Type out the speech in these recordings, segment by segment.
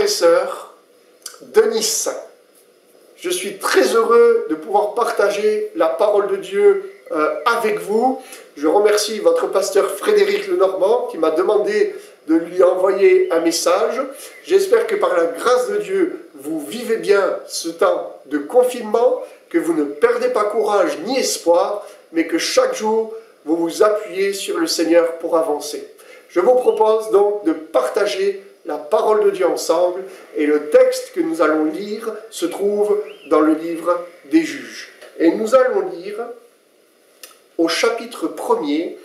et sœurs de Nice. Je suis très heureux de pouvoir partager la parole de Dieu avec vous. Je remercie votre pasteur Frédéric Lenormand qui m'a demandé de lui envoyer un message. J'espère que par la grâce de Dieu, vous vivez bien ce temps de confinement, que vous ne perdez pas courage ni espoir, mais que chaque jour, vous vous appuyez sur le Seigneur pour avancer. Je vous propose donc de partager la parole de Dieu ensemble, et le texte que nous allons lire se trouve dans le livre des Juges. Et nous allons lire au chapitre 1er,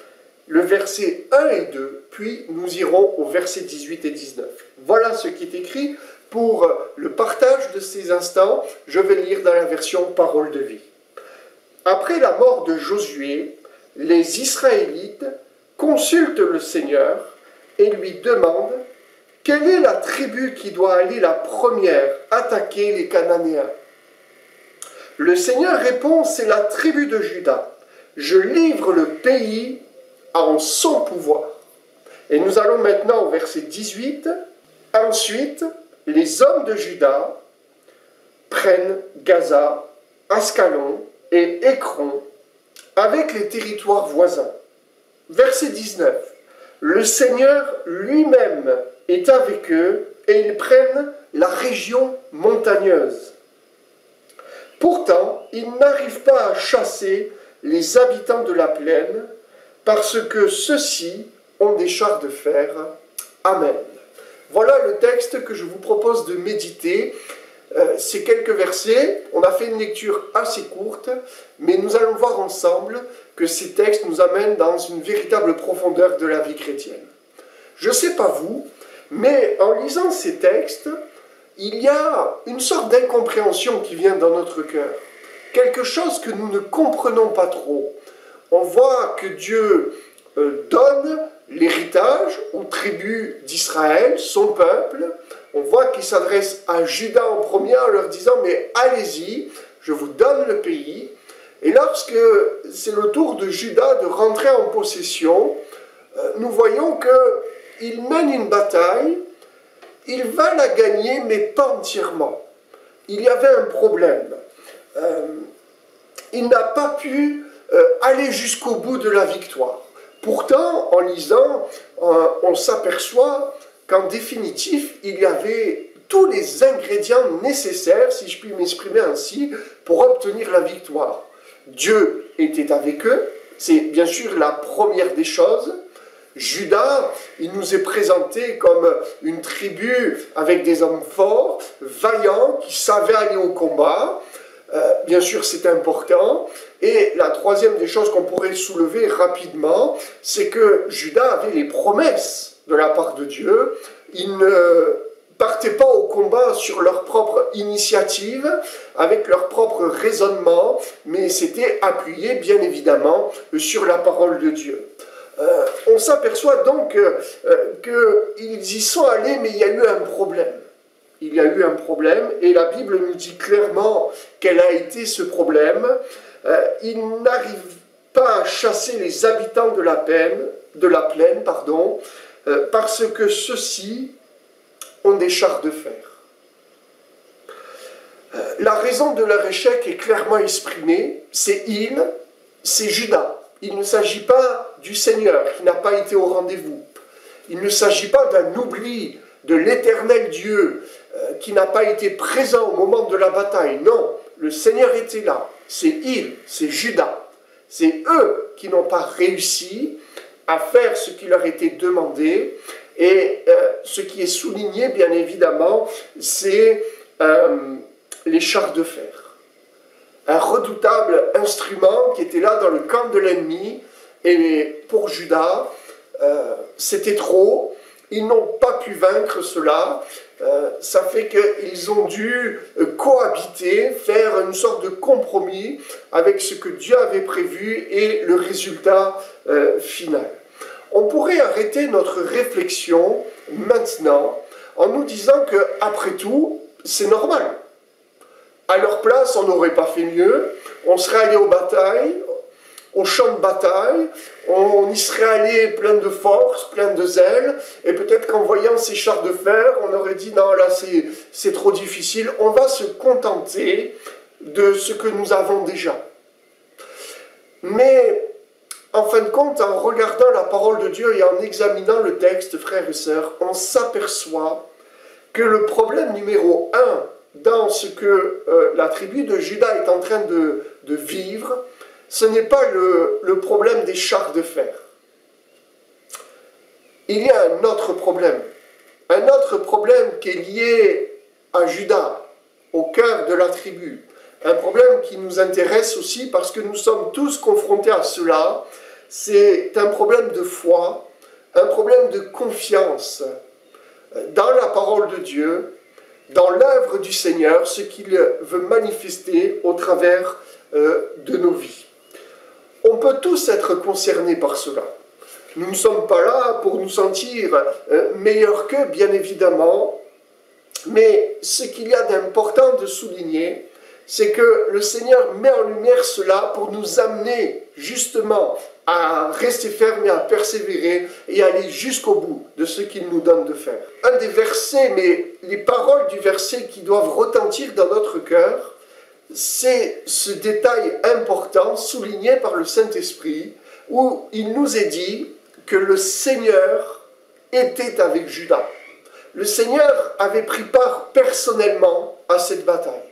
le verset 1 et 2, puis nous irons au verset 18 et 19. Voilà ce qui est écrit pour le partage de ces instants. Je vais lire dans la version Parole de vie. Après la mort de Josué, les Israélites consultent le Seigneur et lui demandent quelle est la tribu qui doit aller la première attaquer les Cananéens. Le Seigneur répond, c'est la tribu de Juda. Je livre le pays en son pouvoir. Et nous allons maintenant au verset 18. Ensuite, les hommes de Juda prennent Gaza, Ascalon et Écron avec les territoires voisins. Verset 19. Le Seigneur lui-même est avec eux et ils prennent la région montagneuse. Pourtant, ils n'arrivent pas à chasser les habitants de la plaine parce que ceux-ci ont des chars de fer. Amen. Voilà le texte que je vous propose de méditer. Ces quelques versets, on a fait une lecture assez courte, mais nous allons voir ensemble que ces textes nous amènent dans une véritable profondeur de la vie chrétienne. Je ne sais pas vous, mais en lisant ces textes, il y a une sorte d'incompréhension qui vient dans notre cœur. Quelque chose que nous ne comprenons pas trop. On voit que Dieu donne l'héritage aux tribus d'Israël, son peuple. On voit qu'il s'adresse à Juda en premier en leur disant « Mais allez-y, je vous donne le pays ». Et lorsque c'est le tour de Juda de rentrer en possession, nous voyons qu'il mène une bataille, il va la gagner, mais pas entièrement. Il y avait un problème. Il n'a pas pu aller jusqu'au bout de la victoire. Pourtant, en lisant, on s'aperçoit qu'en définitif, il y avait tous les ingrédients nécessaires, si je puis m'exprimer ainsi, pour obtenir la victoire. Dieu était avec eux, c'est bien sûr la première des choses. Juda, il nous est présenté comme une tribu avec des hommes forts, vaillants, qui savaient aller au combat. Bien sûr, c'est important. Et la troisième des choses qu'on pourrait soulever rapidement, c'est que Juda avait les promesses de la part de Dieu. Ils ne partaient pas au combat sur leur propre initiative, avec leur propre raisonnement, mais c'était appuyé, bien évidemment, sur la parole de Dieu. On s'aperçoit donc qu'ils y sont allés, mais il y a eu un problème. Il y a eu un problème, et la Bible nous dit clairement quel a été ce problème. Ils n'arrivent pas à chasser les habitants de la plaine, parce que ceux-ci ont des chars de fer. La raison de leur échec est clairement exprimée, c'est Juda. Il ne s'agit pas du Seigneur qui n'a pas été au rendez-vous. Il ne s'agit pas d'un oubli de l'éternel Dieu qui n'a pas été présent au moment de la bataille. Non, le Seigneur était là. C'est Juda. C'est eux qui n'ont pas réussi à faire ce qui leur était demandé. Et ce qui est souligné, bien évidemment, c'est les chars de fer. Un redoutable instrument qui était là dans le camp de l'ennemi. Et pour Juda, c'était trop. Ils n'ont pas pu vaincre cela. Ça fait qu'ils ont dû cohabiter, faire une sorte de compromis avec ce que Dieu avait prévu et le résultat final. On pourrait arrêter notre réflexion maintenant en nous disant qu'après tout, c'est normal. À leur place, on n'aurait pas fait mieux, on serait allé aux batailles, au champ de bataille, on y serait allé plein de force, plein de zèle, et peut-être qu'en voyant ces chars de fer, on aurait dit non, là c'est trop difficile, on va se contenter de ce que nous avons déjà. Mais en fin de compte, en regardant la parole de Dieu et en examinant le texte, frères et sœurs, on s'aperçoit que le problème numéro un dans ce que la tribu de Juda est en train de vivre, ce n'est pas le problème des chars de fer. Il y a un autre problème qui est lié à Juda, au cœur de la tribu. Un problème qui nous intéresse aussi parce que nous sommes tous confrontés à cela. C'est un problème de foi, un problème de confiance dans la parole de Dieu, dans l'œuvre du Seigneur, ce qu'il veut manifester au travers de nos vies. On peut tous être concernés par cela. Nous ne sommes pas là pour nous sentir meilleurs qu'eux, bien évidemment, mais ce qu'il y a d'important de souligner, c'est que le Seigneur met en lumière cela pour nous amener justement à rester fermes et à persévérer et aller jusqu'au bout de ce qu'il nous donne de faire. Un des versets, mais les paroles du verset qui doivent retentir dans notre cœur, c'est ce détail important souligné par le Saint-Esprit où il nous est dit que le Seigneur était avec Juda. Le Seigneur avait pris part personnellement à cette bataille.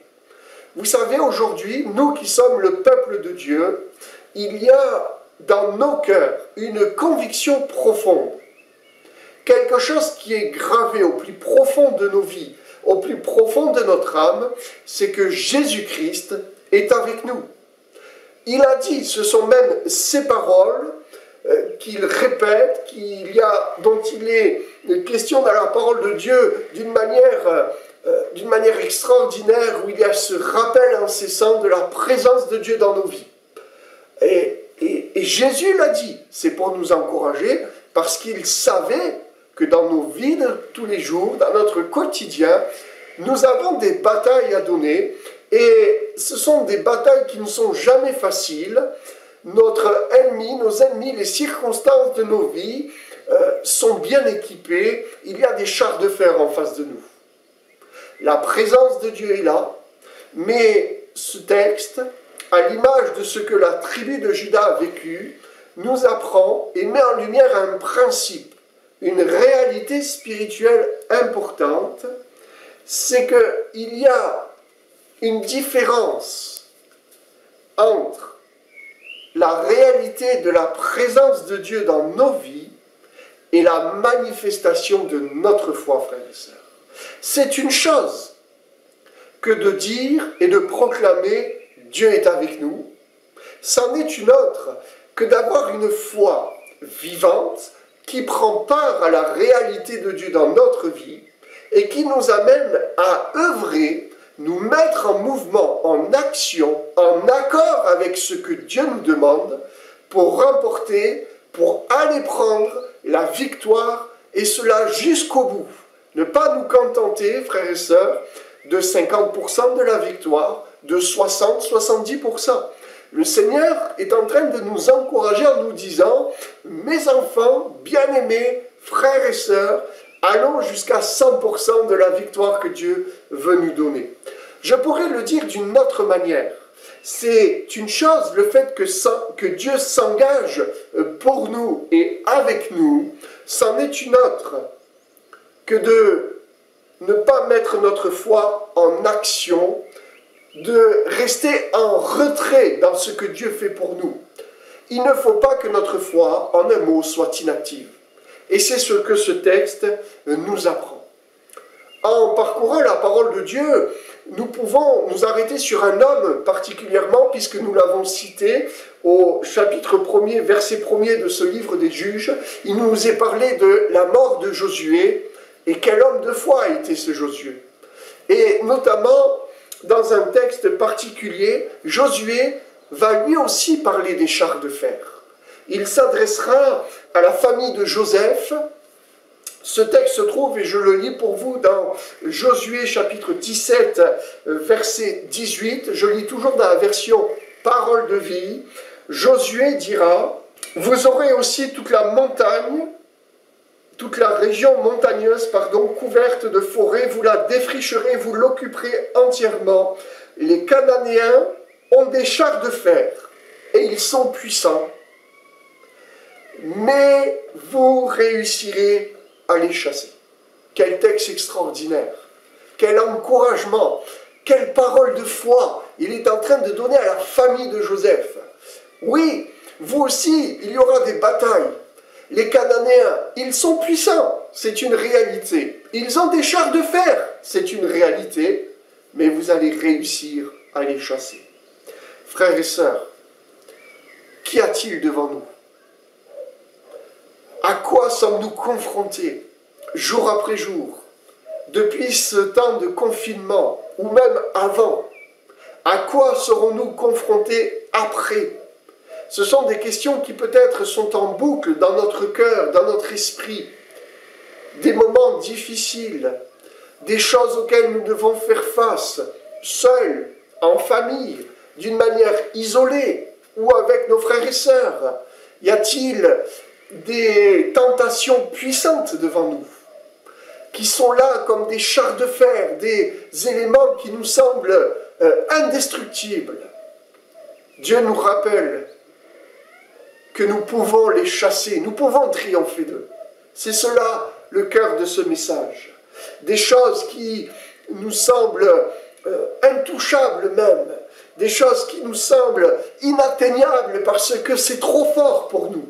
Vous savez, aujourd'hui, nous qui sommes le peuple de Dieu, il y a dans nos cœurs une conviction profonde, quelque chose qui est gravé au plus profond de nos vies, au plus profond de notre âme, c'est que Jésus-Christ est avec nous. Il a dit, ce sont même ces paroles qu'il répète, dont il est question dans la parole de Dieu d'une manière extraordinaire, où il y a ce rappel incessant de la présence de Dieu dans nos vies. Et Jésus l'a dit, c'est pour nous encourager, parce qu'il savait que dans nos vies de tous les jours, dans notre quotidien, nous avons des batailles à donner, et ce sont des batailles qui ne sont jamais faciles. Notre ennemi, nos ennemis, les circonstances de nos vies sont bien équipées, il y a des chars de fer en face de nous. La présence de Dieu est là, mais ce texte, à l'image de ce que la tribu de Juda a vécu, nous apprend et met en lumière un principe, une réalité spirituelle importante, c'est qu'il y a une différence entre la réalité de la présence de Dieu dans nos vies et la manifestation de notre foi, frères et sœurs. C'est une chose que de dire et de proclamer « Dieu est avec nous ». C'en est une autre que d'avoir une foi vivante qui prend part à la réalité de Dieu dans notre vie et qui nous amène à œuvrer, nous mettre en mouvement, en action, en accord avec ce que Dieu nous demande pour remporter, pour aller prendre la victoire et cela jusqu'au bout. Ne pas nous contenter, frères et sœurs, de 50% de la victoire, de 60-70%. Le Seigneur est en train de nous encourager en nous disant « Mes enfants, bien-aimés, frères et sœurs, allons jusqu'à 100% de la victoire que Dieu veut nous donner. » Je pourrais le dire d'une autre manière. C'est une chose, le fait que Dieu s'engage pour nous et avec nous, c'en est une autre, que de ne pas mettre notre foi en action, de rester en retrait dans ce que Dieu fait pour nous. Il ne faut pas que notre foi, en un mot, soit inactive. Et c'est ce que ce texte nous apprend. En parcourant la parole de Dieu, nous pouvons nous arrêter sur un homme particulièrement, puisque nous l'avons cité au chapitre 1er, verset 1er de ce livre des Juges. Il nous est parlé de la mort de Josué, et quel homme de foi a été ce Josué. Et notamment, dans un texte particulier, Josué va lui aussi parler des chars de fer. Il s'adressera à la famille de Joseph. Ce texte se trouve, et je le lis pour vous, dans Josué chapitre 17, verset 18. Je lis toujours dans la version Parole de vie. Josué dira, vous aurez aussi toute la montagne, toute la région montagneuse, couverte de forêts, vous la défricherez, vous l'occuperez entièrement. Les Cananéens ont des chars de fer, et ils sont puissants, mais vous réussirez à les chasser. Quel texte extraordinaire, quel encouragement, quelle parole de foi il est en train de donner à la famille de Joseph. Oui, vous aussi, il y aura des batailles. Les Cananéens, ils sont puissants, c'est une réalité. Ils ont des chars de fer, c'est une réalité, mais vous allez réussir à les chasser. Frères et sœurs, qu'y a-t-il devant nous? À quoi sommes-nous confrontés, jour après jour, depuis ce temps de confinement, ou même avant? À quoi serons-nous confrontés après? Ce sont des questions qui peut-être sont en boucle dans notre cœur, dans notre esprit. Des moments difficiles, des choses auxquelles nous devons faire face, seuls, en famille, d'une manière isolée, ou avec nos frères et sœurs. Y a-t-il des tentations puissantes devant nous, qui sont là comme des chars de fer, des éléments qui nous semblent indestructibles? Dieu nous rappelle que nous pouvons les chasser, nous pouvons triompher d'eux. C'est cela le cœur de ce message. Des choses qui nous semblent intouchables même, des choses qui nous semblent inatteignables parce que c'est trop fort pour nous.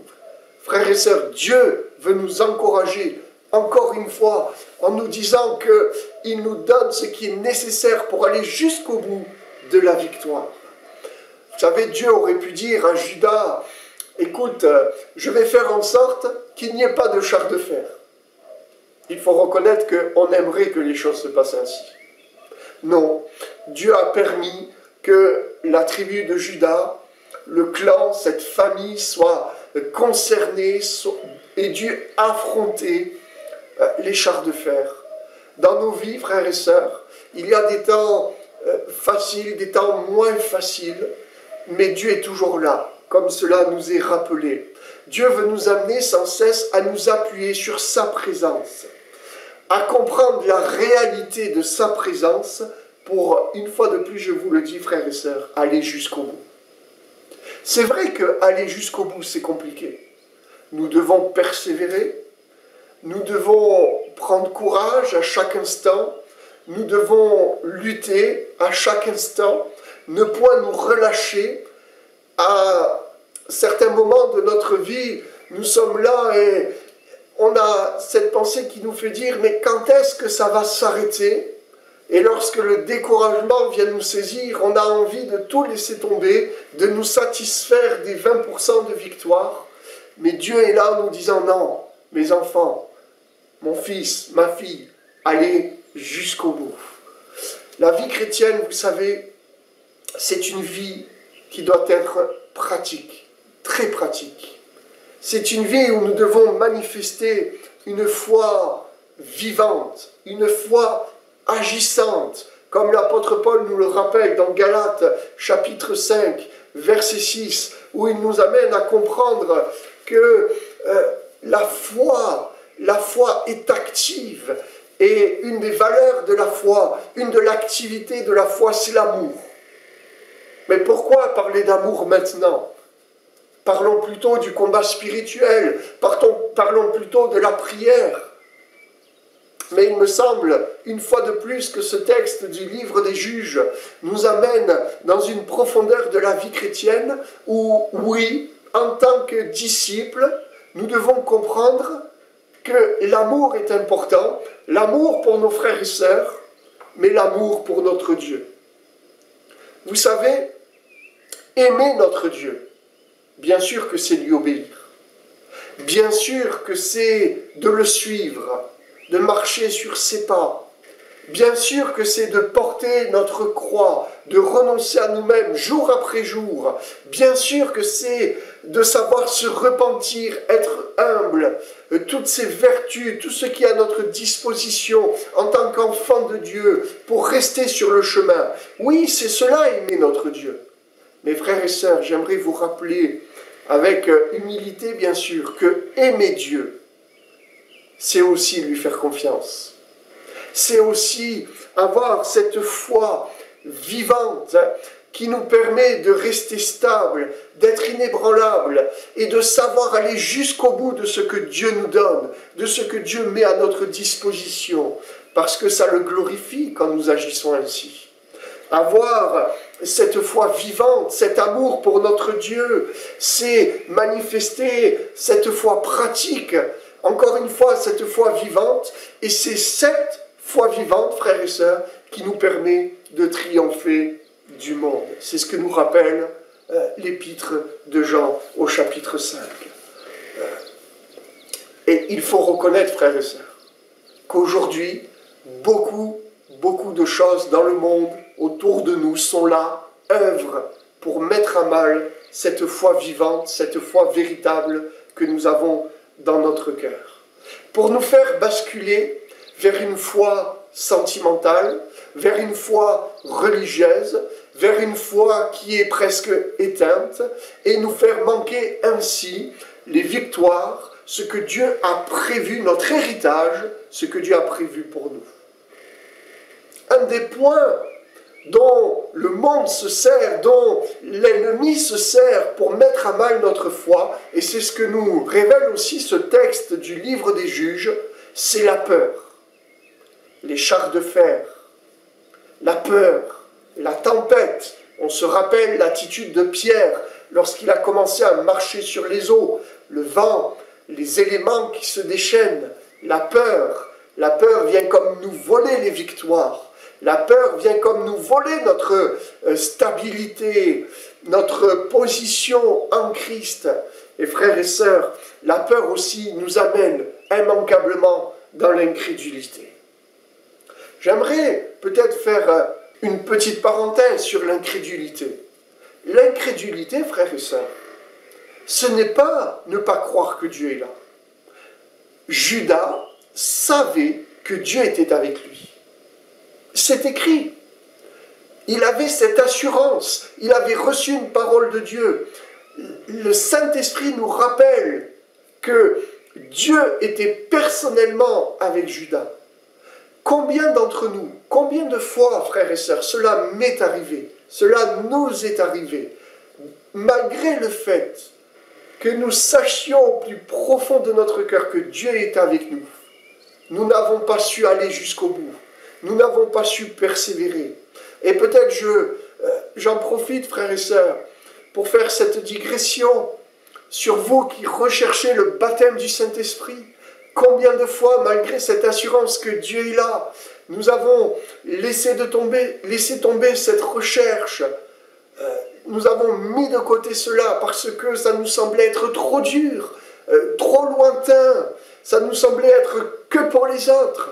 Frères et sœurs, Dieu veut nous encourager encore une fois en nous disant qu'il nous donne ce qui est nécessaire pour aller jusqu'au bout de la victoire. Vous savez, Dieu aurait pu dire à Judas, écoute, je vais faire en sorte qu'il n'y ait pas de char de fer. Il faut reconnaître qu'on aimerait que les choses se passent ainsi. Non, Dieu a permis que la tribu de Juda, le clan, cette famille soit concernée et dû affronter les chars de fer. Dans nos vies, frères et sœurs, il y a des temps faciles, des temps moins faciles, mais Dieu est toujours là, comme cela nous est rappelé. Dieu veut nous amener sans cesse à nous appuyer sur sa présence, à comprendre la réalité de sa présence pour, une fois de plus, je vous le dis, frères et sœurs, aller jusqu'au bout. C'est vrai qu'aller jusqu'au bout, c'est compliqué. Nous devons persévérer, nous devons prendre courage à chaque instant, nous devons lutter à chaque instant, ne point nous relâcher. À certains moments de notre vie, nous sommes là et on a cette pensée qui nous fait dire, mais quand est-ce que ça va s'arrêter? Et lorsque le découragement vient nous saisir, on a envie de tout laisser tomber, de nous satisfaire des 20% de victoire. Mais Dieu est là en nous disant, non, mes enfants, mon fils, ma fille, allez jusqu'au bout. La vie chrétienne, vous savez, c'est une vie qui doit être pratique, très pratique. C'est une vie où nous devons manifester une foi vivante, une foi agissante, comme l'apôtre Paul nous le rappelle dans Galates chapitre 5, verset 6, où il nous amène à comprendre que la foi est active, et une des valeurs de la foi, une de l'activité de la foi, c'est l'amour. Mais pourquoi parler d'amour maintenant? Parlons plutôt du combat spirituel, parlons plutôt de la prière. Mais il me semble, une fois de plus, que ce texte du livre des Juges nous amène dans une profondeur de la vie chrétienne où, oui, en tant que disciples, nous devons comprendre que l'amour est important, l'amour pour nos frères et sœurs, mais l'amour pour notre Dieu. Vous savez, aimer notre Dieu, bien sûr que c'est lui obéir. Bien sûr que c'est de le suivre, de marcher sur ses pas. Bien sûr que c'est de porter notre croix, de renoncer à nous-mêmes jour après jour. Bien sûr que c'est de savoir se repentir, être humble, toutes ces vertus, tout ce qui est à notre disposition en tant qu'enfant de Dieu pour rester sur le chemin. Oui, c'est cela aimer notre Dieu. Mes frères et sœurs, j'aimerais vous rappeler, avec humilité bien sûr, que aimer Dieu, c'est aussi lui faire confiance. C'est aussi avoir cette foi vivante qui nous permet de rester stable, d'être inébranlable et de savoir aller jusqu'au bout de ce que Dieu nous donne, de ce que Dieu met à notre disposition, parce que ça le glorifie quand nous agissons ainsi. Avoir cette foi vivante, cet amour pour notre Dieu, c'est manifester cette foi pratique, encore une fois cette foi vivante, et c'est cette foi vivante, frères et sœurs, qui nous permet de triompher du monde. C'est ce que nous rappelle l'épître de Jean au chapitre 5. Et il faut reconnaître, frères et sœurs, qu'aujourd'hui, beaucoup de choses dans le monde, autour de nous, sont là, œuvrent pour mettre à mal cette foi vivante, cette foi véritable que nous avons dans notre cœur. Pour nous faire basculer vers une foi sentimentale, vers une foi religieuse, vers une foi qui est presque éteinte, et nous faire manquer ainsi les victoires, ce que Dieu a prévu, notre héritage, ce que Dieu a prévu pour nous. Un des points dont le monde se sert, dont l'ennemi se sert pour mettre à mal notre foi, et c'est ce que nous révèle aussi ce texte du livre des Juges, c'est la peur. Les chars de fer, la peur, la tempête. On se rappelle l'attitude de Pierre lorsqu'il a commencé à marcher sur les eaux, le vent, les éléments qui se déchaînent, la peur. La peur vient comme nous voler les victoires. La peur vient comme nous voler notre stabilité, notre position en Christ. Et frères et sœurs, la peur aussi nous amène immanquablement dans l'incrédulité. J'aimerais peut-être faire une petite parenthèse sur l'incrédulité. L'incrédulité, frères et sœurs, ce n'est pas ne pas croire que Dieu est là. Judas savait que Dieu était avec lui. C'est écrit. Il avait cette assurance, il avait reçu une parole de Dieu. Le Saint-Esprit nous rappelle que Dieu était personnellement avec Judas. Combien d'entre nous, combien de fois, frères et sœurs, cela m'est arrivé, cela nous est arrivé, malgré le fait que nous sachions au plus profond de notre cœur que Dieu est avec nous, nous n'avons pas su aller jusqu'au bout, nous n'avons pas su persévérer. Et peut-être j'en profite, frères et sœurs, pour faire cette digression sur vous qui recherchez le baptême du Saint-Esprit. Combien de fois, malgré cette assurance que Dieu est là, nous avons laissé tomber cette recherche. Nous avons mis de côté cela parce que ça nous semblait être trop dur, trop lointain. Ça nous semblait être que pour les autres.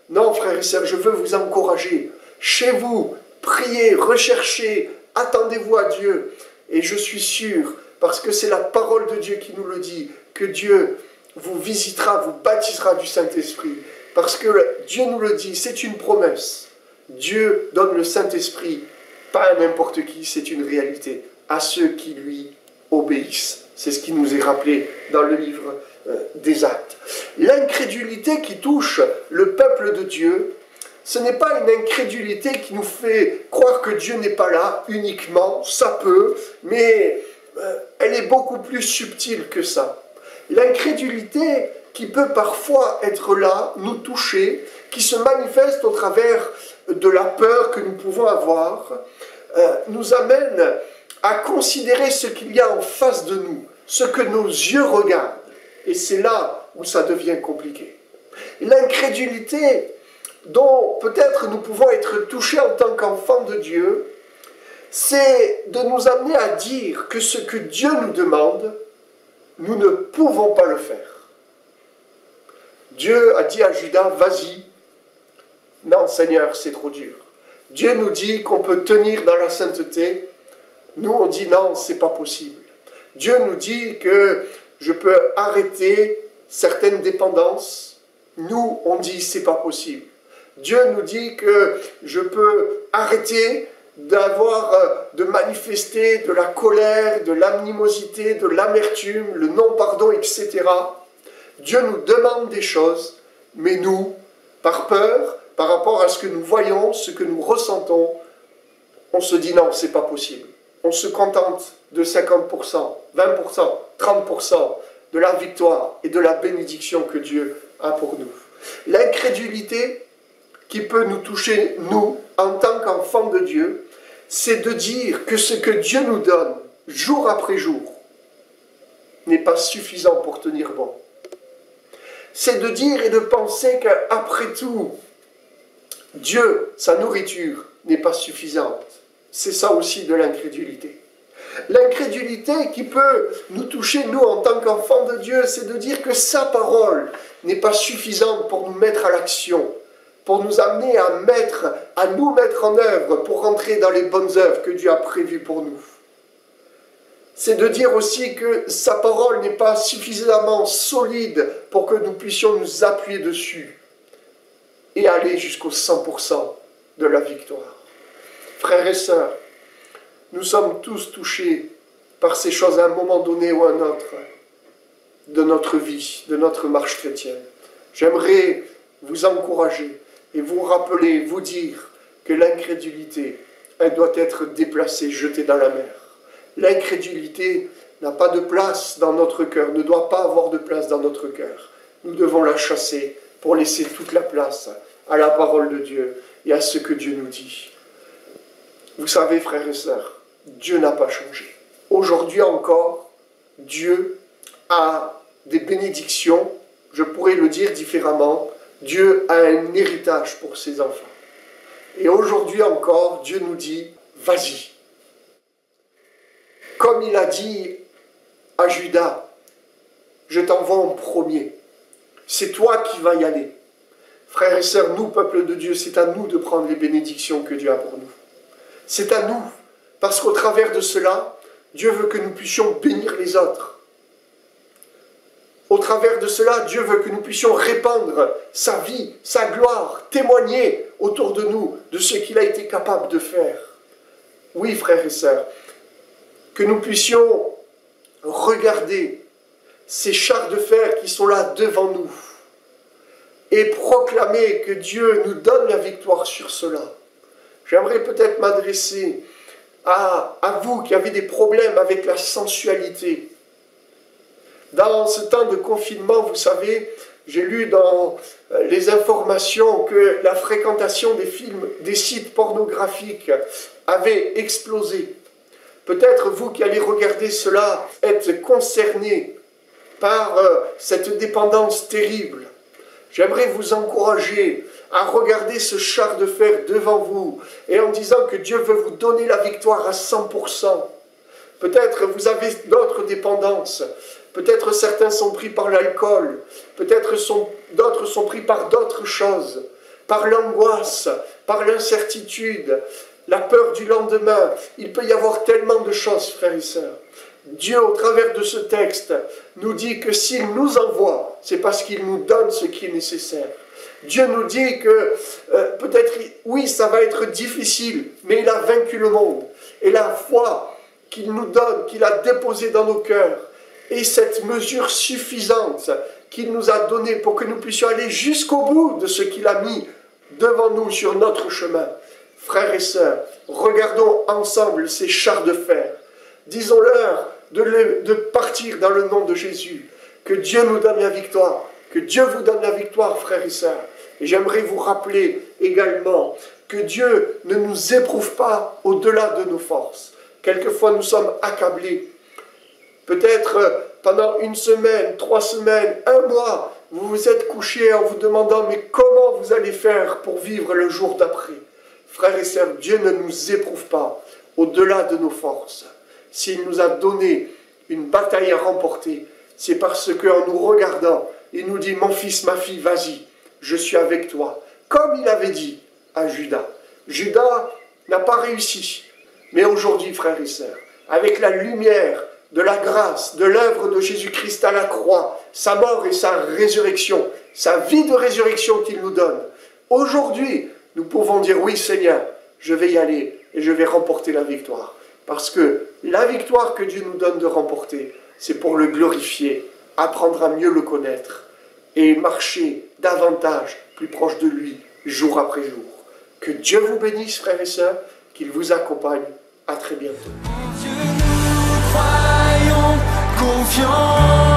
Non, frères et sœurs, je veux vous encourager. Chez vous, priez, recherchez, attendez-vous à Dieu. Et je suis sûr, parce que c'est la parole de Dieu qui nous le dit, que Dieu vous visitera, vous baptisera du Saint-Esprit. Parce que Dieu nous le dit, c'est une promesse. Dieu donne le Saint-Esprit, pas à n'importe qui, c'est une réalité, à ceux qui lui obéissent. C'est ce qui nous est rappelé dans le livre des Actes. L'incrédulité qui touche le peuple de Dieu, ce n'est pas une incrédulité qui nous fait croire que Dieu n'est pas là uniquement, ça peut, mais elle est beaucoup plus subtile que ça. L'incrédulité qui peut parfois être là, nous toucher, qui se manifeste au travers de la peur que nous pouvons avoir, nous amène à considérer ce qu'il y a en face de nous, ce que nos yeux regardent. Et c'est là où ça devient compliqué. L'incrédulité dont peut-être nous pouvons être touchés en tant qu'enfants de Dieu, c'est de nous amener à dire que ce que Dieu nous demande, nous ne pouvons pas le faire. Dieu a dit à Judas, vas-y. Non, Seigneur, c'est trop dur. Dieu nous dit qu'on peut tenir dans la sainteté. Nous, on dit non, c'est pas possible. Dieu nous dit que je peux arrêter certaines dépendances. Nous, on dit c'est pas possible. Dieu nous dit que je peux arrêter de manifester de la colère, de l'animosité, de l'amertume, le non-pardon, etc. Dieu nous demande des choses, mais nous, par peur, par rapport à ce que nous voyons, ce que nous ressentons, on se dit non, c'est pas possible. On se contente de 50%, 20%, 30% de la victoire et de la bénédiction que Dieu a pour nous. L'incrédulité qui peut nous toucher, nous, en tant qu'enfants de Dieu, c'est de dire que ce que Dieu nous donne, jour après jour, n'est pas suffisant pour tenir bon. C'est de dire et de penser qu'après tout, Dieu, sa nourriture, n'est pas suffisante. C'est ça aussi de l'incrédulité. L'incrédulité qui peut nous toucher, nous, en tant qu'enfants de Dieu, c'est de dire que sa parole n'est pas suffisante pour nous mettre à l'action, pour nous amener à nous mettre en œuvre, pour rentrer dans les bonnes œuvres que Dieu a prévues pour nous. C'est de dire aussi que sa parole n'est pas suffisamment solide pour que nous puissions nous appuyer dessus et aller jusqu'au 100% de la victoire. Frères et sœurs, nous sommes tous touchés par ces choses à un moment donné ou à un autre de notre vie, de notre marche chrétienne. J'aimerais vous encourager et vous rappeler, vous dire que l'incrédulité, elle doit être déplacée, jetée dans la mer. L'incrédulité n'a pas de place dans notre cœur, ne doit pas avoir de place dans notre cœur. Nous devons la chasser pour laisser toute la place à la parole de Dieu et à ce que Dieu nous dit. Vous savez, frères et sœurs, Dieu n'a pas changé. Aujourd'hui encore, Dieu a des bénédictions, je pourrais le dire différemment, Dieu a un héritage pour ses enfants. Et aujourd'hui encore, Dieu nous dit, vas-y. Comme il a dit à Judas, je t'envoie en premier. C'est toi qui vas y aller. Frères et sœurs, nous, peuple de Dieu, c'est à nous de prendre les bénédictions que Dieu a pour nous. C'est à nous, parce qu'au travers de cela, Dieu veut que nous puissions bénir les autres. Au travers de cela, Dieu veut que nous puissions répandre sa vie, sa gloire, témoigner autour de nous de ce qu'il a été capable de faire. Oui, frères et sœurs, que nous puissions regarder ces chars de fer qui sont là devant nous et proclamer que Dieu nous donne la victoire sur cela. J'aimerais peut-être m'adresser à vous qui avez des problèmes avec la sensualité. Dans ce temps de confinement, vous savez, j'ai lu dans les informations que la fréquentation des films, des sites pornographiques avait explosé. Peut-être vous qui allez regarder cela êtes concernés par cette dépendance terrible. J'aimerais vous encourager à regarder ce char de fer devant vous et en disant que Dieu veut vous donner la victoire à 100%. Peut-être vous avez d'autres dépendances. Peut-être certains sont pris par l'alcool. Peut-être d'autres sont pris par d'autres choses. Par l'angoisse, par l'incertitude, la peur du lendemain. Il peut y avoir tellement de choses, frères et sœurs. Dieu, au travers de ce texte, nous dit que s'il nous envoie, c'est parce qu'il nous donne ce qui est nécessaire. Dieu nous dit que peut-être, oui, ça va être difficile, mais il a vaincu le monde. Et la foi qu'il nous donne, qu'il a déposée dans nos cœurs, et cette mesure suffisante qu'il nous a donnée pour que nous puissions aller jusqu'au bout de ce qu'il a mis devant nous sur notre chemin. Frères et sœurs, regardons ensemble ces chars de fer. Disons-leur de partir dans le nom de Jésus. Que Dieu nous donne la victoire. Que Dieu vous donne la victoire, frères et sœurs. Et j'aimerais vous rappeler également que Dieu ne nous éprouve pas au-delà de nos forces. Quelquefois, nous sommes accablés. Peut-être pendant 1 semaine, 3 semaines, 1 mois, vous vous êtes couché en vous demandant « Mais comment vous allez faire pour vivre le jour d'après ?» Frères et sœurs, Dieu ne nous éprouve pas au-delà de nos forces. S'il nous a donné une bataille à remporter, c'est parce qu'en nous regardant, il nous dit « Mon fils, ma fille, vas-y, je suis avec toi. » Comme il avait dit à Judas. Judas n'a pas réussi. Mais aujourd'hui, frères et sœurs, avec la lumière de la grâce, de l'œuvre de Jésus-Christ à la croix, sa mort et sa résurrection, sa vie de résurrection qu'il nous donne, aujourd'hui, nous pouvons dire « Oui, Seigneur, je vais y aller et je vais remporter la victoire. Parce que la victoire que Dieu nous donne de remporter, c'est pour le glorifier, apprendre à mieux le connaître et marcher davantage plus proche de lui, jour après jour. Que Dieu vous bénisse, frères et sœurs, qu'il vous accompagne. À très bientôt. En Dieu nous croyons, confiants.